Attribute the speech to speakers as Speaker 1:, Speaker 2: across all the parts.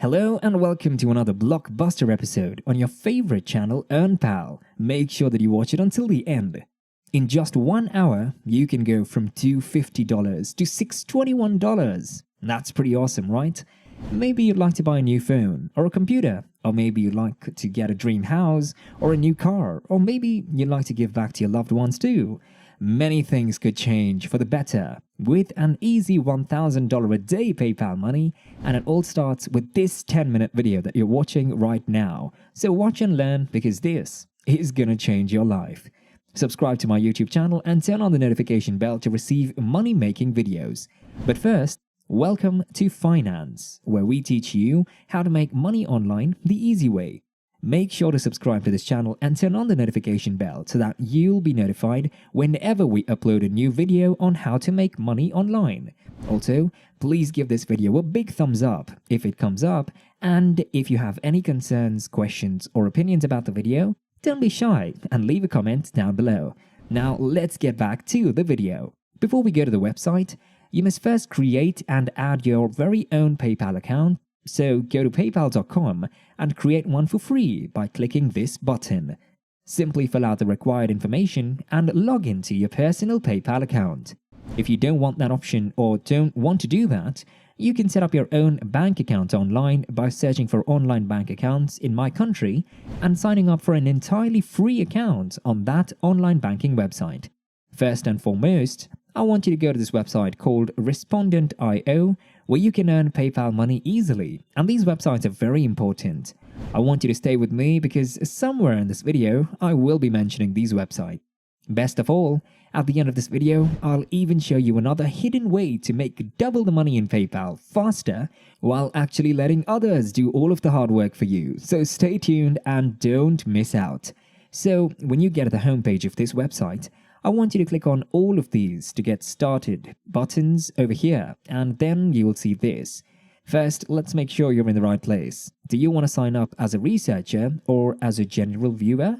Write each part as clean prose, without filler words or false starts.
Speaker 1: Hello and welcome to another blockbuster episode on your favorite channel EarnPal. Make sure that you watch it until the end. In just 1 hour, you can go from $250 to $621. That's pretty awesome, right? Maybe you'd like to buy a new phone or a computer, or maybe you'd like to get a dream house or a new car, or maybe you'd like to give back to your loved ones too. Many things could change for the better with an easy $1,000 a day PayPal money, and it all starts with this 10-minute video that you're watching right now. So watch and learn, because this is gonna change your life. Subscribe to my YouTube channel and turn on the notification bell to receive money-making videos. But first, welcome to Finance, where we teach you how to make money online the easy way. Make sure to subscribe to this channel and turn on the notification bell so that you'll be notified whenever we upload a new video on how to make money online. Also, please give this video a big thumbs up if it comes up, and if you have any concerns, questions, or opinions about the video, don't be shy and leave a comment down below. Now let's get back to the video. Before we go to the website, you must first create and add your very own PayPal account. So go to paypal.com and create one for free by clicking this button. Simply fill out the required information and log into your personal PayPal account. If you don't want that option or don't want to do that, you can set up your own bank account online by searching for online bank accounts in my country and signing up for an entirely free account on that online banking website. First and foremost, I want you to go to this website called Respondent.io, where you can earn PayPal money easily, and these websites are very important. I want you to stay with me because somewhere in this video, I will be mentioning these websites. Best of all, at the end of this video, I'll even show you another hidden way to make double the money in PayPal faster while actually letting others do all of the hard work for you. So stay tuned and don't miss out. So when you get to the homepage of this website, I want you to click on all of these to get started buttons over here, and then you will see this. First, let's make sure you're in the right place. Do you want to sign up as a researcher or as a general viewer?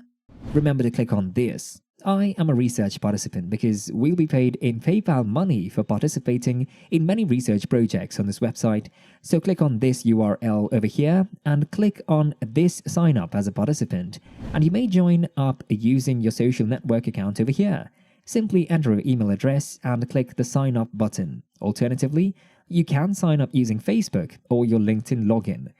Speaker 1: Remember to click on this. I am a research participant because we'll be paid in PayPal money for participating in many research projects on this website. So click on this URL over here and click on this sign up as a participant, and you may join up using your social network account over here. Simply enter your email address and click the sign up button. Alternatively, you can sign up using Facebook or your LinkedIn login.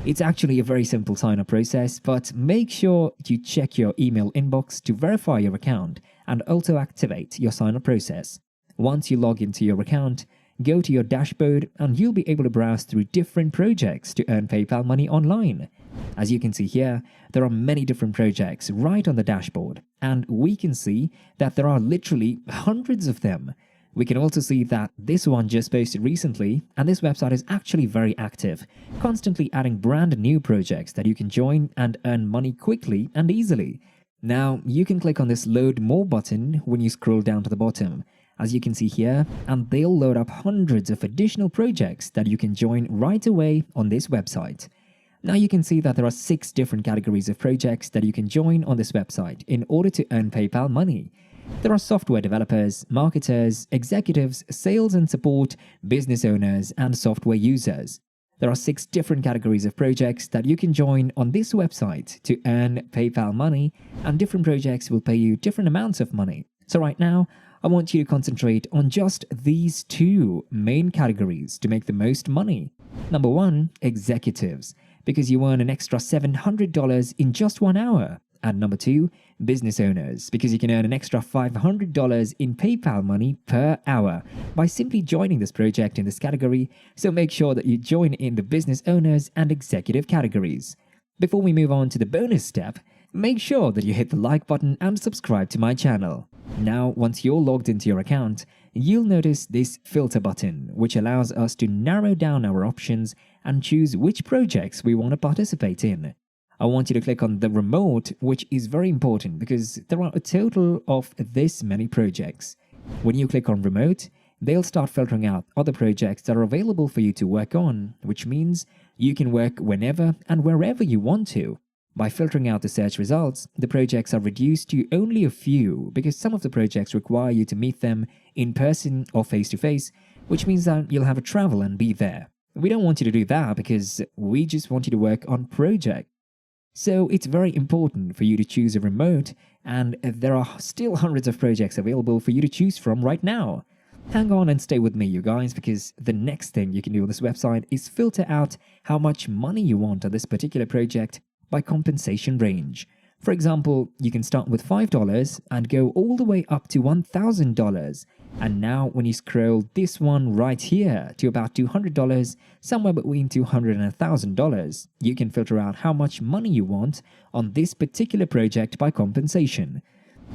Speaker 1: It's actually a very simple sign-up process, but make sure you check your email inbox to verify your account and also activate your sign-up process. Once you log into your account, go to your dashboard and you'll be able to browse through different projects to earn PayPal money online. As you can see here, there are many different projects right on the dashboard, and we can see that there are literally hundreds of them. We can also see that this one just posted recently, and this website is actually very active, constantly adding brand new projects that you can join and earn money quickly and easily. Now, you can click on this load more button when you scroll down to the bottom, as you can see here, and they'll load up hundreds of additional projects that you can join right away on this website. Now you can see that there are 6 different categories of projects that you can join on this website in order to earn PayPal money. There are software developers, marketers, executives, sales and support, business owners, and software users. There are 6 different categories of projects that you can join on this website to earn PayPal money, and different projects will pay you different amounts of money. So right now, I want you to concentrate on just these 2 main categories to make the most money. Number 1, executives, because you earn an extra $700 in just 1 hour. And number 2, business owners, because you can earn an extra $500 in PayPal money per hour by simply joining this project in this category. So make sure that you join in the business owners and executive categories. Before we move on to the bonus step, make sure that you hit the like button and subscribe to my channel. Now, once you're logged into your account, you'll notice this filter button, which allows us to narrow down our options and choose which projects we want to participate in. I want you to click on the remote, which is very important because there are a total of this many projects. When you click on remote, they'll start filtering out other projects that are available for you to work on, which means you can work whenever and wherever you want to. By filtering out the search results, the projects are reduced to only a few because some of the projects require you to meet them in person or face-to-face, which means that you'll have to travel and be there. We don't want you to do that because we just want you to work on project. So it's very important for you to choose a remote, and there are still hundreds of projects available for you to choose from right now. Hang on and stay with me, you guys, because the next thing you can do on this website is filter out how much money you want on this particular project by compensation range. For example, you can start with $5 and go all the way up to $1,000. And now when you scroll this one right here to about $200, somewhere between $200 and $1,000, you can filter out how much money you want on this particular project by compensation.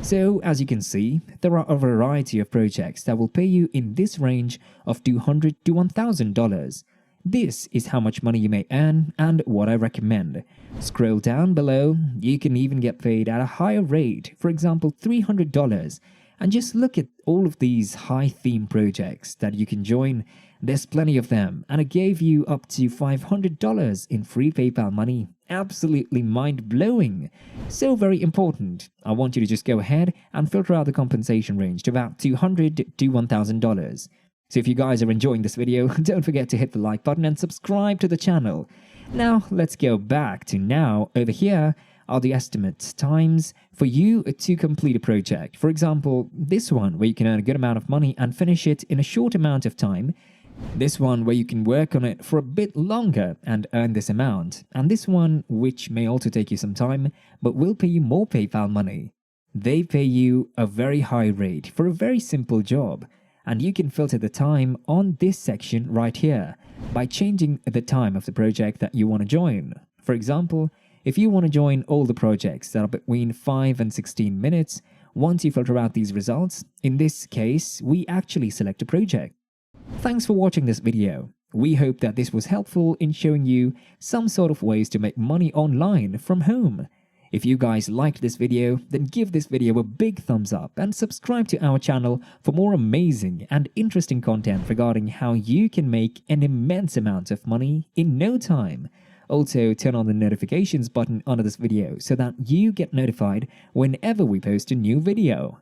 Speaker 1: So as you can see, there are a variety of projects that will pay you in this range of $200 to $1,000. This is how much money you may earn and what I recommend. Scroll down below, you can even get paid at a higher rate, for example $300. And just look at all of these high theme projects that you can join. There's plenty of them, and I gave you up to $500 in free PayPal money. Absolutely mind-blowing. So very important. I want you to just go ahead and filter out the compensation range to about $200 to $1,000. So if you guys are enjoying this video, don't forget to hit the like button and subscribe to the channel. Now let's go back to now. Over here are the estimates times for you to complete a project. For example, this one where you can earn a good amount of money and finish it in a short amount of time. This one where you can work on it for a bit longer and earn this amount. And this one which may also take you some time but will pay you more PayPal money. They pay you a very high rate for a very simple job. And you can filter the time on this section right here by changing the time of the project that you want to join. For example, if you want to join all the projects that are between 5 and 16 minutes, once you filter out these results, in this case, we actually select a project. Thanks for watching this video. We hope that this was helpful in showing you some sort of ways to make money online from home. If you guys liked this video, then give this video a big thumbs up and subscribe to our channel for more amazing and interesting content regarding how you can make an immense amount of money in no time. Also, turn on the notifications button under this video so that you get notified whenever we post a new video.